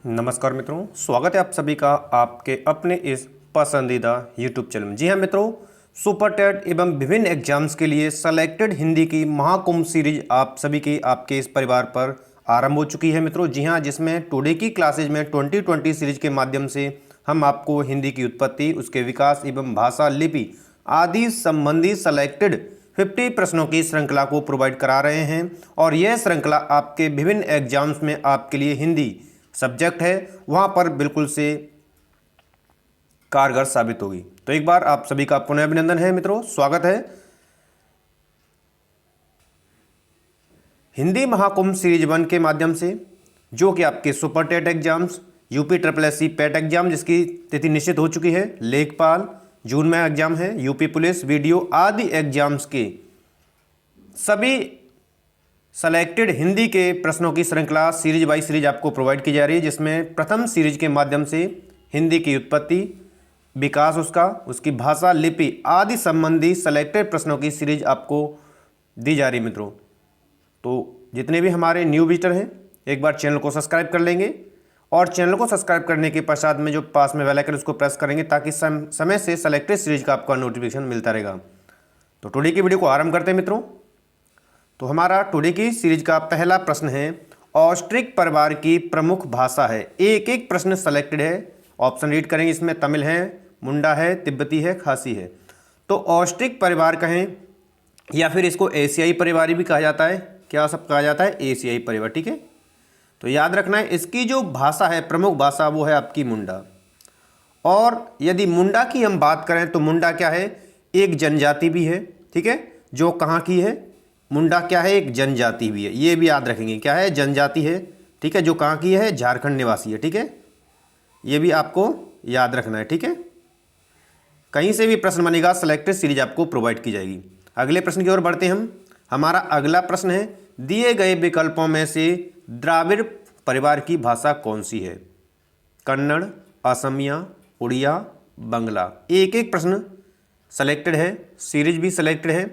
नमस्कार मित्रों, स्वागत है आप सभी का आपके अपने इस पसंदीदा YouTube चैनल में। जी हाँ मित्रों, सुपर टेट एवं विभिन्न एग्जाम्स के लिए सेलेक्टेड हिंदी की महाकुंभ सीरीज आप सभी की आपके इस परिवार पर आरंभ हो चुकी है मित्रों। जी हाँ, जिसमें टुडे की क्लासेज में 2020 सीरीज के माध्यम से हम आपको हिंदी की उत्पत्ति, उसके विकास एवं भाषा, लिपि आदि संबंधी सेलेक्टेड 50 प्रश्नों की श्रृंखला को प्रोवाइड करा रहे हैं और यह श्रृंखला आपके विभिन्न एग्जाम्स में आपके लिए हिंदी सब्जेक्ट है वहां पर बिल्कुल से कारगर साबित होगी। तो एक बार आप सभी का पुनः अभिनंदन है मित्रों, स्वागत है। हिंदी महाकुंभ सीरीज 1 के माध्यम से जो कि आपके super TET exams, UP triple SC PET exam जिसकी तिथि निश्चित हो चुकी है, लेखपाल जून में एग्जाम है, यूपी पुलिस, वीडियो आदि एग्जाम्स के सभी सेलेक्टेड हिंदी के प्रश्नों की श्रृंखला सीरीज बाई सीरीज आपको प्रोवाइड की जा रही है, जिसमें प्रथम सीरीज के माध्यम से हिंदी की उत्पत्ति, विकास उसकी भाषा, लिपि आदि संबंधी सेलेक्टेड प्रश्नों की सीरीज आपको दी जा रही है मित्रों। तो जितने भी हमारे न्यू विजिटर हैं एक बार चैनल को सब्सक्राइब कर लेंगे और चैनल को सब्सक्राइब करने के पश्चात में जो पास में बेल आइकन उसको प्रेस करेंगे ताकि समय से सेलेक्टेड सीरीज का आपका नोटिफिकेशन मिलता रहेगा। तो टुडे की वीडियो को आरंभ करते हैं मित्रों। तो हमारा टुडे की सीरीज का पहला प्रश्न है, ऑस्ट्रिक परिवार की प्रमुख भाषा है। एक एक प्रश्न सेलेक्टेड है, ऑप्शन रीड करेंगे। इसमें तमिल है, मुंडा है, तिब्बती है, खासी है। तो ऑस्ट्रिक परिवार कहें या फिर इसको एशियाई परिवार भी कहा जाता है। क्या सब कहा जाता है? एशियाई परिवार। ठीक है, तो याद रखना है इसकी जो भाषा है, प्रमुख भाषा, वो है आपकी मुंडा। और यदि मुंडा की हम बात करें तो मुंडा क्या है? एक जनजाति भी है। ठीक है, जो कहाँ की है? मुंडा क्या है? एक जनजाति भी है। ये भी याद रखेंगे, क्या है? जनजाति है। ठीक है, जो कहाँ की है? झारखंड निवासी है। ठीक है, ये भी आपको याद रखना है। ठीक है, कहीं से भी प्रश्न बनेगा सेलेक्टेड सीरीज आपको प्रोवाइड की जाएगी। अगले प्रश्न की ओर बढ़ते हैं हम। हमारा अगला प्रश्न है, दिए गए विकल्पों में से द्राविड़ परिवार की भाषा कौन सी है? कन्नड़, असमिया, उड़िया, बंगला। एक एक प्रश्न सेलेक्टेड है, सीरीज भी सेलेक्टेड है।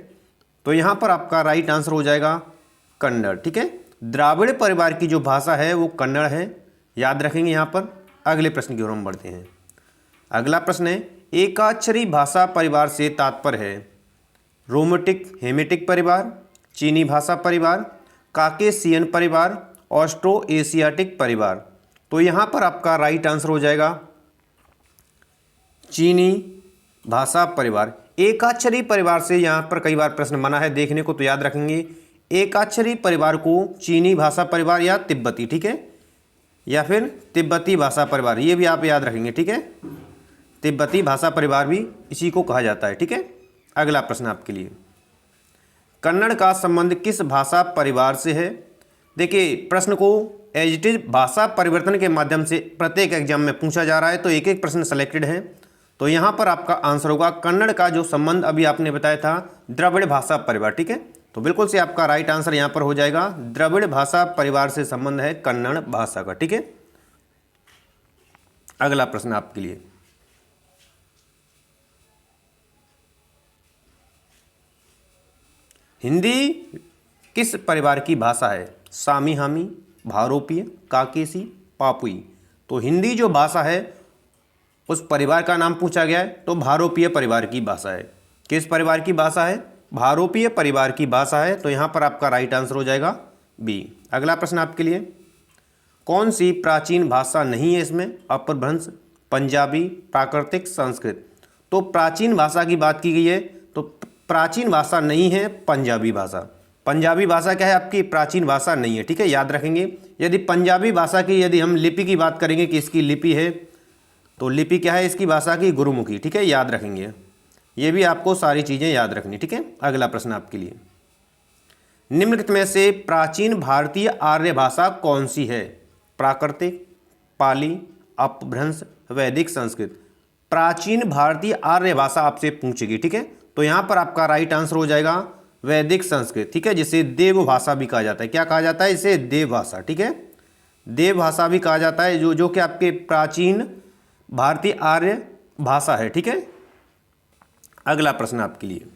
तो यहाँ पर आपका राइट आंसर हो जाएगा कन्नड़। ठीक है, द्राविड़ परिवार की जो भाषा है वो कन्नड़ है, याद रखेंगे यहाँ पर। अगले प्रश्न की ओर हम बढ़ते हैं। अगला प्रश्न है, एकाक्षरी भाषा परिवार से तात्पर्य है रोमैटिक हेमेटिक परिवार, चीनी भाषा परिवार, काकेशियन परिवार, ऑस्ट्रो एशियाटिक परिवार। तो यहाँ पर आपका राइट आंसर हो जाएगा चीनी भाषा परिवार। एकाक्षरी परिवार से यहाँ पर कई बार प्रश्न बना है देखने को, तो याद रखेंगे एकाक्षरी परिवार को चीनी भाषा परिवार या तिब्बती, ठीक है, या फिर तिब्बती भाषा परिवार, ये भी आप याद रखेंगे। ठीक है, तिब्बती भाषा परिवार भी इसी को कहा जाता है। ठीक है, अगला प्रश्न आपके लिए, कन्नड़ का संबंध किस भाषा परिवार से है? देखिए, प्रश्न को एज इट इज भाषा परिवर्तन के माध्यम से प्रत्येक एग्जाम में पूछा जा रहा है, तो एक एक प्रश्न सेलेक्टेड है। तो यहाँ पर आपका आंसर होगा कन्नड़ का जो संबंध अभी आपने बताया था द्रविड़ भाषा परिवार। ठीक है, तो बिल्कुल से आपका राइट आंसर यहाँ पर हो जाएगा द्रविड़ भाषा परिवार से संबंध है कन्नड़ भाषा का। ठीक है, अगला प्रश्न आपके लिए, हिंदी किस परिवार की भाषा है? सामी हामी, भारोपीय, काकेसी, पापुई। तो हिंदी जो भाषा है उस परिवार का नाम पूछा गया है, तो भारोपीय परिवार की भाषा है। किस परिवार की भाषा है? भारोपीय परिवार की भाषा है। तो यहाँ पर आपका राइट आंसर हो जाएगा बी। अगला प्रश्न आपके लिए, कौन सी प्राचीन भाषा नहीं है इसमें? अपभ्रंश, पंजाबी, प्राकृतिक, संस्कृत। तो प्राचीन भाषा की बात की गई है, तो प्राचीन भाषा नहीं है पंजाबी भाषा। पंजाबी भाषा क्या है आपकी? प्राचीन भाषा नहीं है। ठीक है, याद रखेंगे। यदि पंजाबी भाषा की यदि हम लिपि की बात करेंगे कि इसकी लिपि है, तो लिपि क्या है इसकी भाषा की? गुरुमुखी। ठीक है, याद रखेंगे, ये भी आपको सारी चीज़ें याद रखनी। ठीक है, अगला प्रश्न आपके लिए, निम्नलिखित में से प्राचीन भारतीय आर्य भाषा कौन सी है? प्राकृतिक, पाली, अपभ्रंश, वैदिक, संस्कृत। प्राचीन भारतीय आर्य भाषा आपसे पूछेगी। ठीक है, तो यहाँ पर आपका राइट आंसर हो जाएगा वैदिक संस्कृत। ठीक है, जिसे देव भाषा भी कहा जाता है। क्या कहा जाता है इसे? देव भाषा। ठीक है, देव भाषा भी कहा जाता है, जो कि आपके प्राचीन भारतीय आर्य भाषा है। ठीक है, अगला प्रश्न आपके लिए,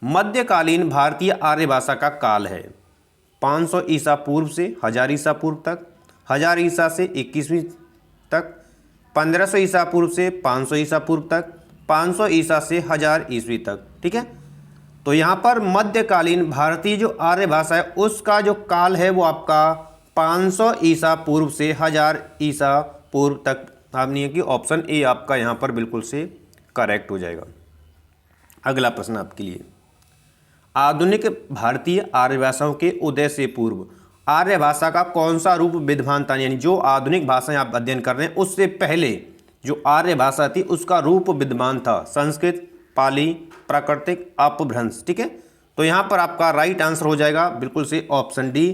मध्यकालीन भारतीय आर्य भाषा का काल है 500 ईसा पूर्व से 1000 ईसा पूर्व तक, 1000 ईसा से 21वीं तक, 1500 ईसा पूर्व से 500 ईसा पूर्व तक, 500 ईसा से 1000 ईस्वी तक। ठीक है, तो यहाँ पर मध्यकालीन भारतीय जो आर्य भाषा है उसका जो काल है वो आपका 500 ईसा पूर्व से 1000 ईसा पूर्व तक। आपने कि ऑप्शन ए आपका यहाँ पर बिल्कुल से करेक्ट हो जाएगा। अगला प्रश्न आपके लिए, आधुनिक भारतीय आर्य भाषाओं के उदय से पूर्व आर्य भाषा का कौन सा रूप विद्यमान था, यानी जो आधुनिक भाषाएं आप अध्ययन कर रहे हैं उससे पहले जो आर्य भाषा थी उसका रूप विद्यमान था संस्कृत, पाली, प्राकृतिक, अपभ्रंश। ठीक है, तो यहाँ पर आपका राइट आंसर हो जाएगा बिल्कुल से ऑप्शन डी,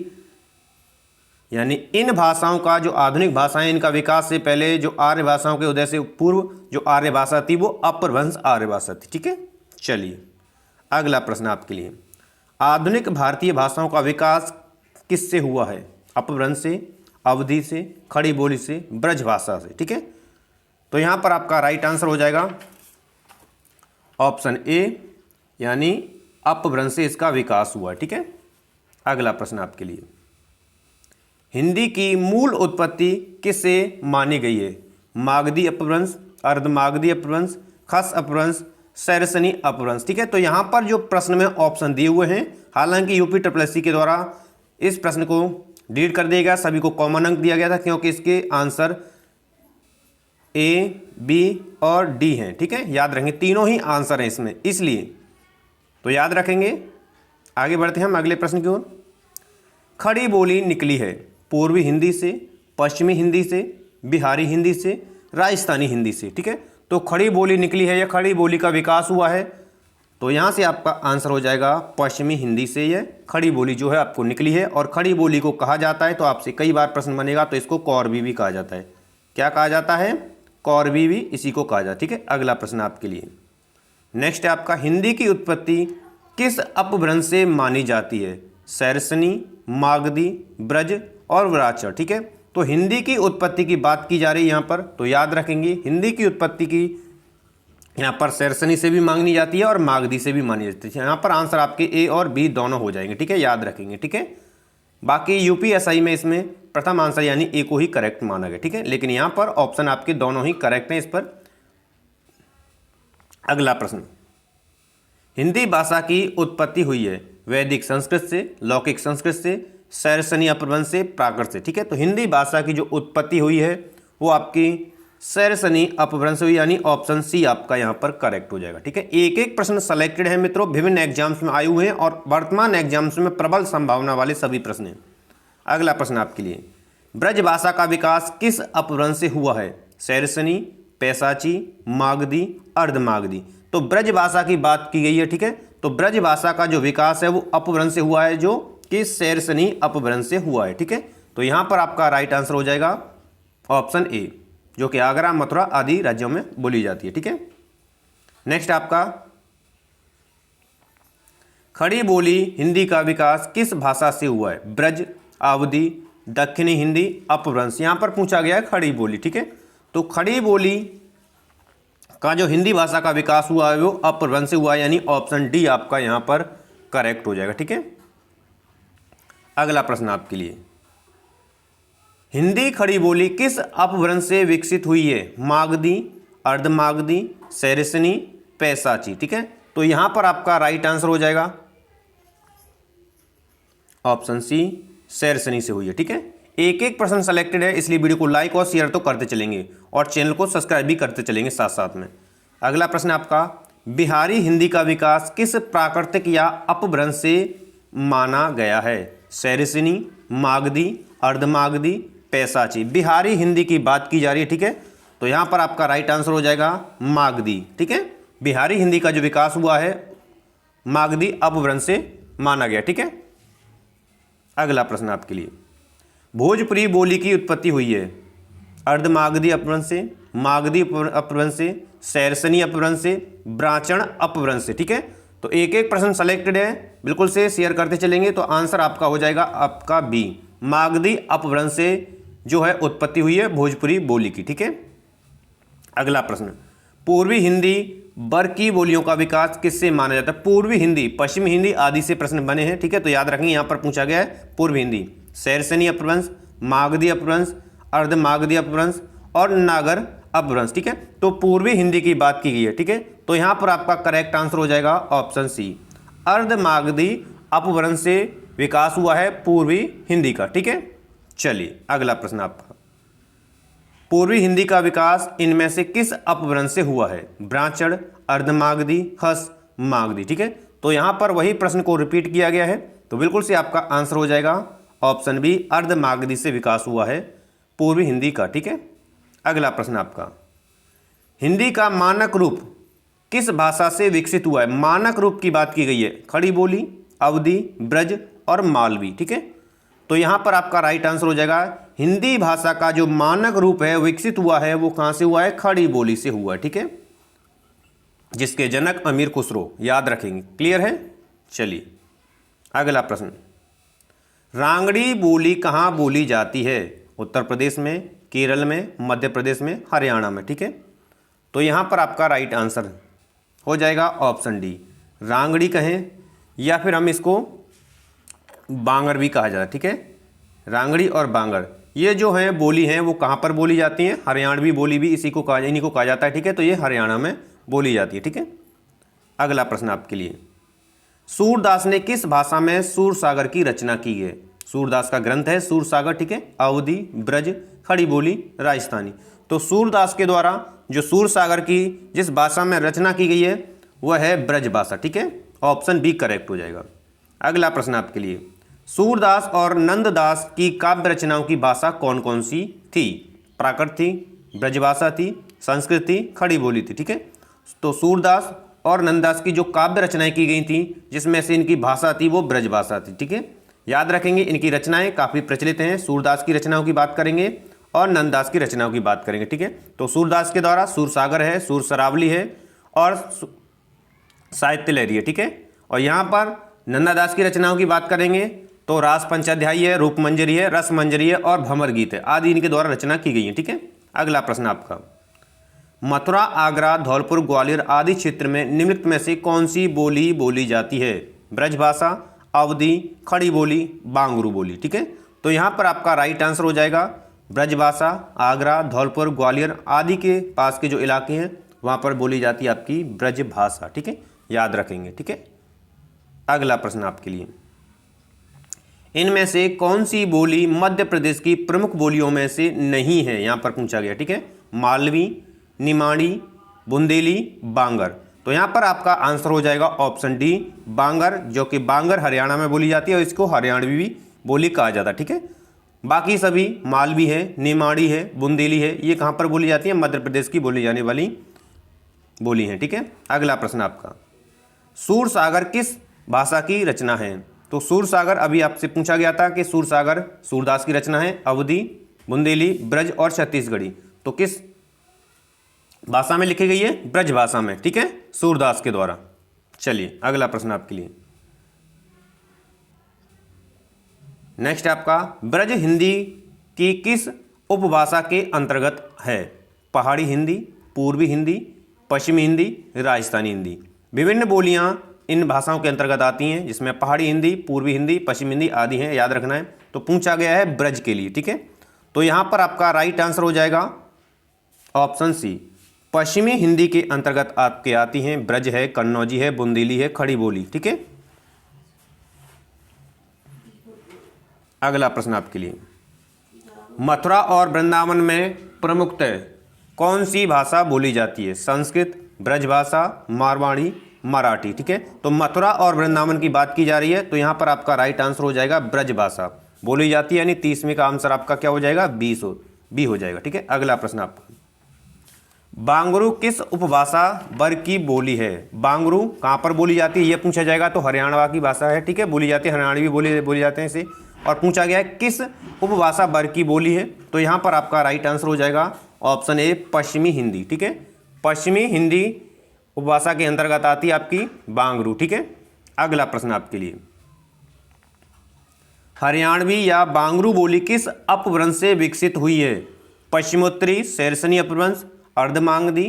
यानी इन भाषाओं का जो आधुनिक भाषाएं इनका विकास से पहले जो आर्य भाषाओं के उदय से पूर्व जो आर्य भाषा थी वो अपभ्रंश आर्य भाषा थी। ठीक है, चलिए अगला प्रश्न आपके लिए, आधुनिक भारतीय भाषाओं का विकास किससे हुआ है? अपभ्रंश से, अवधि से, खड़ी बोली से, ब्रज भाषा से। ठीक है, तो यहाँ पर आपका राइट आंसर हो जाएगा ऑप्शन ए, यानी अपभ्रंश से इसका विकास हुआ। ठीक है, अगला प्रश्न आपके लिए, हिंदी की मूल उत्पत्ति किससे मानी गई है? मागधी अपभ्रंश, अर्धमागधी अपभ्रंश, खस अपभ्रंश, सैरसनी अपभ्रंश। ठीक है, तो यहाँ पर जो प्रश्न में ऑप्शन दिए हुए हैं, हालांकि यूपी SSSC के द्वारा इस प्रश्न को डिलीट कर दिया गया, सभी को कॉमन अंक दिया गया था क्योंकि इसके आंसर ए, बी और डी हैं। ठीक है, याद रखेंगे तीनों ही आंसर हैं इसमें, इसलिए तो याद रखेंगे। आगे बढ़ते हैं हम अगले प्रश्न की ओर। खड़ी बोली निकली है पूर्वी हिंदी से, पश्चिमी हिंदी से, बिहारी हिंदी से, राजस्थानी हिंदी से। ठीक है, तो खड़ी बोली निकली है या खड़ी बोली का विकास हुआ है, तो यहाँ से आपका आंसर हो जाएगा पश्चिमी हिंदी से यह खड़ी बोली जो है आपको निकली है। और खड़ी बोली को कहा जाता है, तो आपसे कई बार प्रश्न बनेगा, तो इसको कौरवी भी कहा जाता है। क्या कहा जाता है? कौरवी भी इसी को कहा जाता है। ठीक है, अगला प्रश्न आपके लिए, नेक्स्ट है आपका, हिंदी की उत्पत्ति किस अपभ्रंश से मानी जाती है? सैरसनी, मागधी, ब्रज और विराचर। ठीक है, तो हिंदी की उत्पत्ति की बात की जा रही है यहाँ पर, तो याद रखेंगे हिंदी की उत्पत्ति की यहाँ पर सैरसनी से भी मांगनी जाती है और मागधी से भी मानी जाती है। यहाँ पर आंसर आपके ए और बी दोनों हो जाएंगे। ठीक है, याद रखेंगे। ठीक है, बाकी यूपीएसआई में इसमें प्रथम आंसर यानी ए को ही करेक्ट माना गया। ठीक है, लेकिन यहाँ पर ऑप्शन आपके दोनों ही करेक्ट हैं इस पर। अगला प्रश्न, हिंदी भाषा की उत्पत्ति हुई है वैदिक संस्कृत से, लौकिक संस्कृत से, सैरसनी अपभ्रंश से, प्राकृत से। ठीक है, तो हिंदी भाषा की जो उत्पत्ति हुई है वो आपकी सैरसनी अपभ्रंश हुई, यानी ऑप्शन सी आपका यहाँ पर करेक्ट हो जाएगा। ठीक है, एक एक प्रश्न सेलेक्टेड है मित्रों, विभिन्न एग्जाम्स में आए हुए हैं और वर्तमान एग्जाम्स में प्रबल संभावना वाले सभी प्रश्न हैं। अगला प्रश्न आपके लिए, ब्रज भाषा का विकास किस अपभ्रंश से हुआ है? सैरसनी, पैशाची, मागधी, अर्धमागधी। तो ब्रज भाषा की बात की गई है। ठीक है, तो ब्रज भाषा का जो विकास है वो अपभ्रंश से हुआ है, जो कि सैरसनी अपभ्रंश से हुआ है। ठीक है, तो यहाँ पर आपका राइट आंसर हो जाएगा ऑप्शन ए, जो कि आगरा, मथुरा आदि राज्यों में बोली जाती है। ठीक है, नेक्स्ट आपका, खड़ी बोली हिंदी का विकास किस भाषा से हुआ है? ब्रज, अवधी, दक्षिणी हिंदी, अपभ्रंश। यहाँ पर पूछा गया है खड़ी बोली। ठीक है, तो खड़ी बोली का जो हिंदी भाषा का विकास हुआ है वो अपभ्रंश से हुआ है, यानी ऑप्शन डी आपका यहाँ पर करेक्ट हो जाएगा। ठीक है, अगला प्रश्न आपके लिए, हिंदी खड़ी बोली किस अपभ्रंश से विकसित हुई है? मागधी, अर्धमागधी, सैरसनी, पैशाची। ठीक है, तो यहां पर आपका राइट आंसर हो जाएगा ऑप्शन सी, सैरसनी से हुई है। ठीक है, एक एक प्रश्न सेलेक्टेड है, इसलिए वीडियो को लाइक और शेयर तो करते चलेंगे और चैनल को सब्सक्राइब भी करते चलेंगे साथ साथ में। अगला प्रश्न आपका, बिहारी हिंदी का विकास किस प्राकृतिक या अपभ्रंश से माना गया है? सैरसनी, मागधी, अर्धमागधी, पैशाची। बिहारी हिंदी की बात की जा रही है। ठीक है, तो यहाँ पर आपका राइट आंसर हो जाएगा मागधी। ठीक है, बिहारी हिंदी का जो विकास हुआ है मागधी अपभ्रंश से माना गया। ठीक है, अगला प्रश्न आपके लिए, भोजपुरी बोली की उत्पत्ति हुई है अर्धमागधी अपभ्रंश से, मागधी अपभ्रंश से, सैरसनी अपभ्रंश से, ब्राह्मण अपभ्रंश से। ठीक है, तो एक एक प्रश्न सेलेक्टेड है, बिल्कुल से शेयर करते चलेंगे, तो आंसर आपका हो जाएगा आपका बी, मागधी अपभ्रंश से जो है उत्पत्ति हुई है भोजपुरी बोली की। ठीक है, अगला प्रश्न, पूर्वी हिंदी वर्ग की बोलियों का विकास किससे माना जाता है? पूर्वी हिंदी, पश्चिमी हिंदी आदि से प्रश्न बने हैं। ठीक है, तो याद रखेंगे यहाँ पर पूछा गया है पूर्वी हिंदी, सैरसनी अपभ्रंश, मागधी अपभ्रंश, अर्धमागधी अपभ्रंश और नागर अपभ्रंश। ठीक है, तो पूर्वी हिंदी की बात की गई है। ठीक है, तो यहाँ पर आपका करेक्ट आंसर हो जाएगा ऑप्शन सी, अर्धमागधी अपभ्रंश से विकास हुआ है पूर्वी हिंदी का। ठीक है, चलिए अगला प्रश्न आपका, पूर्वी हिंदी का विकास इनमें से किस अपभ्रंश से हुआ है? ब्राह्मण, अर्धमागधी, हस, मागधी। ठीक है, तो यहां पर वही प्रश्न को रिपीट किया गया है, तो बिल्कुल से आपका आंसर हो जाएगा ऑप्शन बी, अर्धमागधी से विकास हुआ है पूर्वी हिंदी का। ठीक है, अगला प्रश्न आपका, हिंदी का मानक रूप किस भाषा से विकसित हुआ है? मानक रूप की बात की गई है, खड़ी बोली, अवधी, ब्रज और मालवी। ठीक है, तो यहां पर आपका राइट आंसर हो जाएगा, हिंदी भाषा का जो मानक रूप है विकसित हुआ है वो कहां से हुआ है? खड़ी बोली से हुआ है। ठीक है, जिसके जनक अमीर खुसरो, याद रखेंगे। क्लियर है? चलिए अगला प्रश्न, रांगड़ी बोली कहां बोली जाती है? उत्तर प्रदेश में, केरल में, मध्य प्रदेश में, हरियाणा में। ठीक है, तो यहां पर आपका राइट आंसर हो जाएगा ऑप्शन डी, रांगड़ी कहें या फिर हम इसको बांगर भी कहा जाता है। ठीक है, रांगड़ी और बांगर ये जो है बोली हैं वो कहाँ पर बोली जाती हैं? हरियाणवी बोली भी इन्हीं को कहा जाता है। ठीक है, तो ये हरियाणा में बोली जाती है। ठीक है, अगला प्रश्न आपके लिए, सूरदास ने किस भाषा में सूरसागर की रचना की है? सूरदास का ग्रंथ है सूरसागर। ठीक है, अवधी, ब्रज, खड़ी बोली, राजस्थानी। तो सूरदास के द्वारा जो सूरसागर की जिस भाषा में रचना की गई है वह है ब्रज भाषा। ठीक है, ऑप्शन बी करेक्ट हो जाएगा। अगला प्रश्न आपके लिए, सूरदास और नंददास की काव्य रचनाओं की भाषा कौन कौन सी थी? प्राकृत थी, ब्रजभाषा थी, संस्कृत थी, खड़ी बोली थी। ठीक है, तो सूरदास और नंददास की जो काव्य रचनाएं की गई थी जिसमें से इनकी भाषा थी वो ब्रजभाषा थी। ठीक है, याद रखेंगे इनकी रचनाएं काफ़ी प्रचलित हैं। सूरदास की रचनाओं की बात करेंगे और नंददास की रचनाओं की बात करेंगे। ठीक है, तो सूरदास के द्वारा सूरसागर है, सूरसरावली है और साहित्य लहरी है। ठीक है, और यहाँ पर नंदादास की रचनाओं की बात करेंगे तो रास पंचाध्यायी है, रूपमंजरी है, रसमंजरी है और भंवर गीत है, आदि इनके द्वारा रचना की गई है। ठीक है, अगला प्रश्न आपका, मथुरा, आगरा, धौलपुर, ग्वालियर आदि क्षेत्र में निम्नलिखित में से कौन सी बोली बोली जाती है? ब्रजभाषा, अवधी, खड़ी बोली, बांगरू बोली। ठीक है, तो यहाँ पर आपका राइट आंसर हो जाएगा ब्रजभाषा, आगरा, धौलपुर, ग्वालियर आदि के पास के जो इलाके हैं वहाँ पर बोली जाती है आपकी ब्रजभाषा। ठीक है, याद रखेंगे। ठीक है, अगला प्रश्न आपके लिए, इनमें से कौन सी बोली मध्य प्रदेश की प्रमुख बोलियों में से नहीं है? यहाँ पर पूछा गया। ठीक है, मालवी, निमाड़ी, बुंदेली, बांगर। तो यहाँ पर आपका आंसर हो जाएगा ऑप्शन डी, बांगर, जो कि बांगर हरियाणा में बोली जाती है और इसको हरियाणवी भी बोली कहा जाता है। ठीक है, बाकी सभी मालवी है, निमाड़ी है, बुंदेली है, ये कहाँ पर बोली जाती है? मध्य प्रदेश की बोली जाने वाली बोली है। ठीक है, अगला प्रश्न आपका, सूरसागर किस भाषा की रचना है? तो सूरसागर अभी आपसे पूछा गया था कि सूरसागर सूरदास की रचना है, अवधी, बुंदेली, ब्रज और छत्तीसगढ़ी। तो किस भाषा में लिखी गई है? ब्रज भाषा में। ठीक है, सूरदास के द्वारा। चलिए अगला प्रश्न आपके लिए, नेक्स्ट आपका, ब्रज हिंदी की किस उपभाषा के अंतर्गत है? पहाड़ी हिंदी, पूर्वी हिंदी, पश्चिमी हिंदी, राजस्थानी हिंदी। विभिन्न बोलियां इन भाषाओं के अंतर्गत आती हैं जिसमें पहाड़ी हिंदी, पूर्वी हिंदी, पश्चिमी हिंदी आदि हैं, याद रखना है। तो पूछा गया है ब्रज के लिए। ठीक है, तो यहाँ पर आपका राइट आंसर हो जाएगा ऑप्शन सी, पश्चिमी हिंदी के अंतर्गत आपके आती हैं। ब्रज है, कन्नौजी है, बुंदेली है, खड़ी बोली। ठीक है, अगला प्रश्न आपके लिए, मथुरा और वृंदावन में प्रमुखतः कौन सी भाषा बोली जाती है? संस्कृत, ब्रजभाषा, मारवाड़ी, मराठी। ठीक है, तो मथुरा और वृंदावन की बात की जा रही है तो यहाँ पर आपका राइट आंसर हो जाएगा ब्रजभाषा बोली जाती है, यानी 30वें का आंसर आपका क्या हो जाएगा? बी हो जाएगा। ठीक है, अगला प्रश्न आपका, बांगरू किस उपभाषा वर्ग की बोली है? बांगरू कहाँ पर बोली जाती है ये पूछा जाएगा तो हरियाणा की भाषा है। ठीक है, बोली जाती है, हरियाणवी बोली जाते हैं इसे। और पूछा गया है किस उपभाषा वर्ग की बोली है, तो यहाँ पर आपका राइट आंसर हो जाएगा ऑप्शन ए, पश्चिमी हिंदी। ठीक है, पश्चिमी हिंदी उपभाषा के अंतर्गत आती है आपकी बांगरू। ठीक है, अगला प्रश्न आपके लिए, हरियाणवी या बांगरू बोली किस अपभ्रंश से विकसित हुई है? पश्चिमोत्तरी, शैरसनी अपभ्रंश, अर्धमागधी,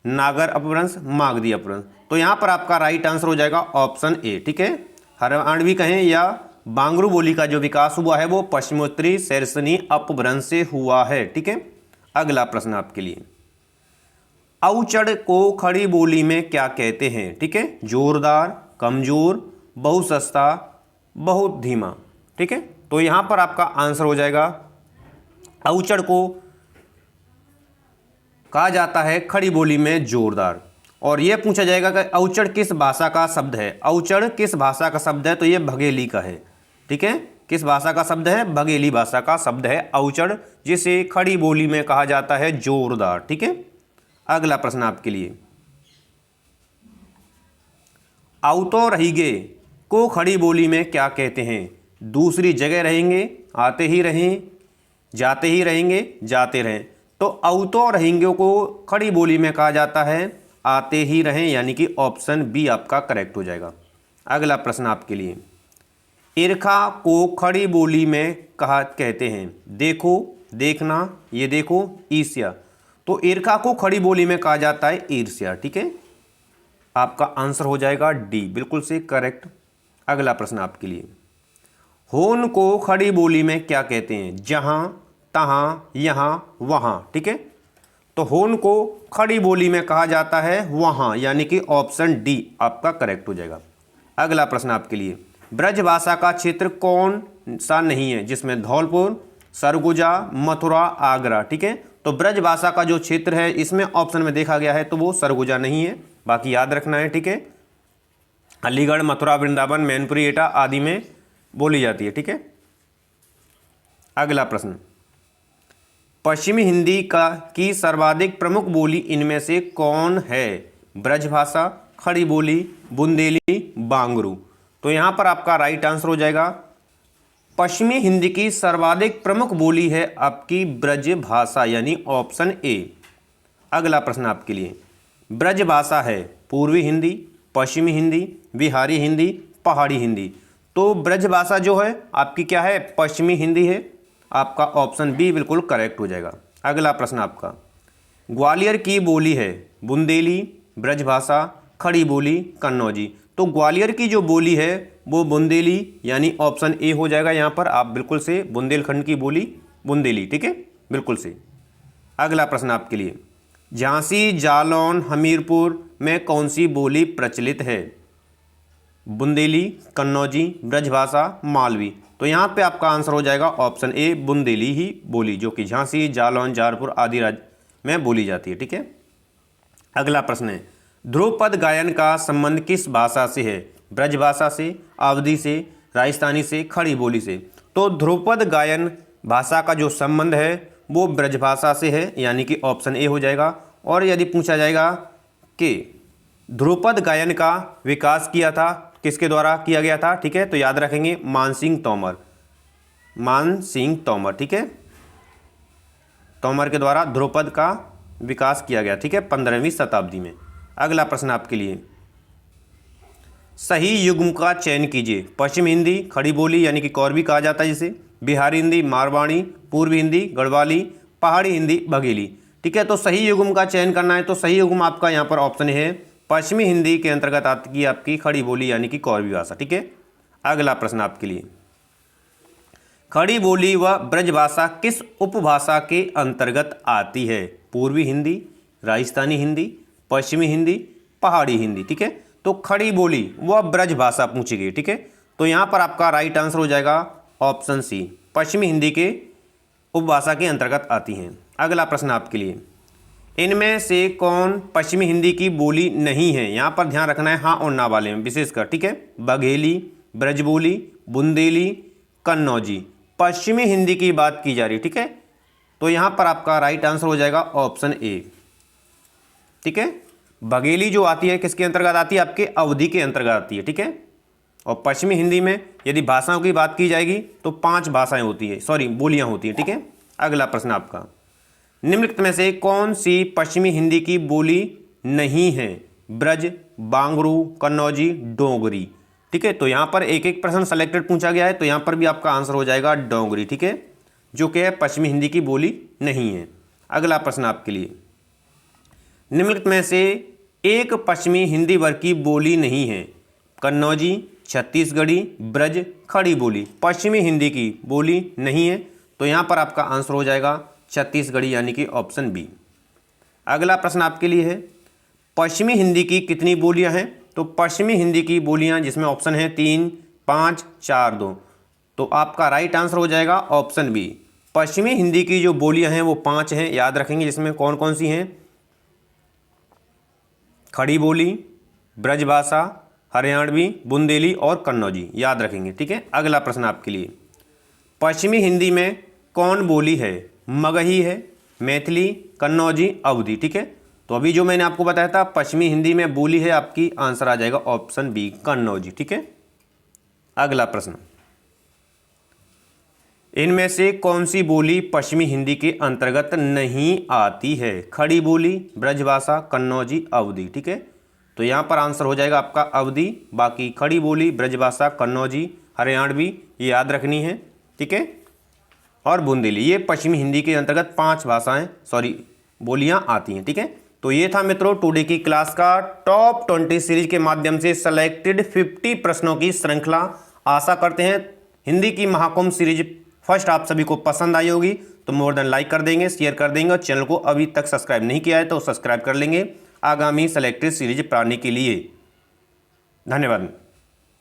नागर अपभ्रंश, मागधी अपभ्रंश। तो यहाँ पर आपका राइट आंसर हो जाएगा ऑप्शन ए। ठीक है, हरियाणवी कहें या बांगरू बोली का जो विकास हुआ है वो पश्चिमोत्तरी शैरसनी अपभ्रंश से हुआ है। ठीक है, अगला प्रश्न आपके लिए, औचड़ को खड़ी बोली में क्या कहते हैं? ठीक है, जोरदार, कमजोर, बहुत सस्ता, बहुत धीमा। ठीक है, तो यहां पर आपका आंसर हो जाएगा औचड़ को कहा जाता है खड़ी बोली में जोरदार। और यह पूछा जाएगा कि औचड़ किस भाषा का शब्द है? औचड़ किस भाषा का शब्द है? तो यह बघेली का है। ठीक है, किस भाषा का शब्द है? बघेली भाषा का शब्द है औचड़, जिसे खड़ी बोली में कहा जाता है जोरदार। ठीक है, अगला प्रश्न आपके लिए, औतो रहिगे को खड़ी बोली में क्या कहते हैं? दूसरी जगह रहेंगे, आते ही रहें, जाते ही रहेंगे, जाते रहें। तो औतो रहेंगे को खड़ी बोली में कहा जाता है आते ही रहें, यानी कि ऑप्शन बी आपका करेक्ट हो जाएगा। अगला प्रश्न आपके लिए, ईर्खा को खड़ी बोली में कहा कहते हैं? देखो, देखना, ये देखो, ईर्ष्या। तो ईर्खा को खड़ी बोली में कहा जाता है ईर्ष्या। ठीक है, आपका आंसर हो जाएगा डी, बिल्कुल से करेक्ट। अगला प्रश्न आपके लिए, होन को खड़ी बोली में क्या कहते हैं? जहां, तहां, यहां, वहां। ठीक है, तो होन को खड़ी बोली में कहा जाता है वहां, यानी कि ऑप्शन डी आपका करेक्ट हो जाएगा। अगला प्रश्न आपके लिए, ब्रजभाषा का क्षेत्र कौन सा नहीं है जिसमें धौलपुर, सरगुजा, मथुरा, आगरा? ठीक है, तो ब्रजभाषा का जो क्षेत्र है इसमें ऑप्शन में देखा गया है तो वो सरगुजा नहीं है, बाकी याद रखना है। ठीक है, अलीगढ़, मथुरा, वृंदावन, मैनपुरी, एटा आदि में बोली जाती है। ठीक है, अगला प्रश्न, पश्चिमी हिंदी की सर्वाधिक प्रमुख बोली इनमें से कौन है? ब्रजभाषा, खड़ी बोली, बुंदेली, बांगरू। तो यहां पर आपका राइट आंसर हो जाएगा पश्चिमी हिंदी की सर्वाधिक प्रमुख बोली है आपकी ब्रजभाषा, यानी ऑप्शन ए। अगला प्रश्न आपके लिए, ब्रजभाषा है पूर्वी हिंदी, पश्चिमी हिंदी, बिहारी हिंदी, पहाड़ी हिंदी। तो ब्रजभाषा जो है आपकी क्या है? पश्चिमी हिंदी है, आपका ऑप्शन बी बिल्कुल करेक्ट हो जाएगा। अगला प्रश्न आपका, ग्वालियर की बोली है बुंदेली, ब्रजभाषा, खड़ी बोली, कन्नौजी। तो ग्वालियर की जो बोली है वो बुंदेली, यानी ऑप्शन ए हो जाएगा। यहाँ पर आप बिल्कुल से बुंदेलखंड की बोली बुंदेली। ठीक है, बिल्कुल से। अगला प्रश्न आपके लिए, झांसी, जालौन, हमीरपुर में कौन सी बोली प्रचलित है? बुंदेली, कन्नौजी, ब्रजभाषा, मालवी। तो यहाँ पे आपका आंसर हो जाएगा ऑप्शन ए बुंदेली ही बोली, जो कि झांसी, जालौन, जारपुर आदि राज्य में बोली जाती है। ठीक है, अगला प्रश्न है, ध्रुपद गायन का संबंध किस भाषा से है? ब्रजभाषा से, अवधी से, राजस्थानी से, खड़ी बोली से। तो ध्रुपद गायन भाषा का जो संबंध है वो ब्रजभाषा से है, यानी कि ऑप्शन ए हो जाएगा। और यदि पूछा जाएगा कि ध्रुपद गायन का विकास किया था किसके द्वारा किया गया था? ठीक है, तो याद रखेंगे मानसिंह तोमर, मानसिंह तोमर। ठीक है, तोमर के द्वारा ध्रुपद का विकास किया गया। ठीक है, 15वीं शताब्दी में। अगला प्रश्न आपके लिए, सही युग्म का चयन कीजिए। पश्चिम हिंदी, खड़ी बोली यानी कि कौरवी कहा जाता है जिसे, बिहारी हिंदी, मारवाड़ी, पूर्वी हिंदी, गढ़वाली, पहाड़ी हिंदी, बघेली। ठीक है, तो सही युग्म का चयन करना है तो सही युग्म आपका यहाँ पर ऑप्शन है पश्चिमी हिंदी के अंतर्गत आती है आपकी खड़ी बोली यानी कि कौरवी भाषा। ठीक है, अगला प्रश्न आपके लिए, खड़ी बोली व ब्रजभाषा किस उपभाषा के अंतर्गत आती है? पूर्वी हिंदी, राजस्थानी हिंदी, पश्चिमी हिंदी, पहाड़ी हिंदी। ठीक है, तो खड़ी बोली व ब्रजभाषा पूछी गई। ठीक है, तो यहाँ पर आपका राइट आंसर हो जाएगा ऑप्शन सी, पश्चिमी हिंदी के उपभाषा के अंतर्गत आती हैं। अगला प्रश्न आपके लिए, इनमें से कौन पश्चिमी हिंदी की बोली नहीं है? यहाँ पर ध्यान रखना है हाँ और ना वाले में विशेषकर। ठीक है, बघेली, ब्रजबोली, बुंदेली, कन्नौजी, पश्चिमी हिंदी की बात की जा रही। ठीक है, तो यहाँ पर आपका राइट आंसर हो जाएगा ऑप्शन ए। ठीक है, बघेली जो आती है किसके अंतर्गत आती है? आपके अवधि के अंतर्गत आती है। ठीक है, और पश्चिमी हिंदी में यदि भाषाओं की बात की जाएगी तो 5 भाषाएं होती है, सॉरी बोलियां होती हैं। ठीक है, अगला प्रश्न आपका, निम्नलिखित में से कौन सी पश्चिमी हिंदी की बोली नहीं है? ब्रज, बांगरू, कन्नौजी, डोगरी। ठीक है, तो यहाँ पर एक एक प्रश्न सेलेक्टेड पूछा गया है तो यहाँ पर भी आपका आंसर हो जाएगा डोगरी। ठीक है, जो कि पश्चिमी हिंदी की बोली नहीं है। अगला प्रश्न आपके लिए, निम्नलिखित में से एक पश्चिमी हिंदी वर्ग की बोली नहीं है? कन्नौजी, छत्तीसगढ़ी, ब्रज, खड़ी बोली। पश्चिमी हिंदी की बोली नहीं है, तो यहाँ पर आपका आंसर हो जाएगा छत्तीसगढ़ी यानी कि ऑप्शन बी। अगला प्रश्न आपके लिए है, पश्चिमी हिंदी की कितनी बोलियां हैं? तो पश्चिमी हिंदी की बोलियां जिसमें ऑप्शन है 3, 5, 4, 2, तो आपका राइट आंसर हो जाएगा ऑप्शन बी। पश्चिमी हिंदी की जो बोलियां हैं वो 5 हैं, याद रखेंगे, जिसमें कौन कौन सी हैं? खड़ी बोली, ब्रजभाषा, हरियाणवी, बुंदेली और कन्नौजी, याद रखेंगे। ठीक है, अगला प्रश्न आपके लिए, पश्चिमी हिंदी में कौन बोली है? मगही है, मैथिली, कन्नौजी, अवधी। ठीक है, तो अभी जो मैंने आपको बताया था पश्चिमी हिंदी में बोली है, आपकी आंसर आ जाएगा ऑप्शन बी, कन्नौजी। ठीक है, अगला प्रश्न, इनमें से कौन सी बोली पश्चिमी हिंदी के अंतर्गत नहीं आती है? खड़ी बोली, ब्रजभाषा, कन्नौजी, अवधी। ठीक है, तो यहाँ पर आंसर हो जाएगा आपका अवधी। बाकी खड़ी बोली, ब्रजभाषा, कन्नौजी, हरियाणवी ये याद रखनी है। ठीक है, और बुंदेली, ये पश्चिमी हिंदी के अंतर्गत 5 भाषाएं बोलियां आती हैं। ठीक है, तो ये था मित्रों टुडे की क्लास का टॉप 20 सीरीज के माध्यम से सेलेक्टेड 50 प्रश्नों की श्रृंखला। आशा करते हैं हिंदी की महाकुंभ सीरीज फर्स्ट आप सभी को पसंद आई होगी, तो मोर देन लाइक कर देंगे, शेयर कर देंगे, और चैनल को अभी तक सब्सक्राइब नहीं किया है तो सब्सक्राइब कर लेंगे आगामी सेलेक्टेड सीरीज पाने के लिए। धन्यवाद।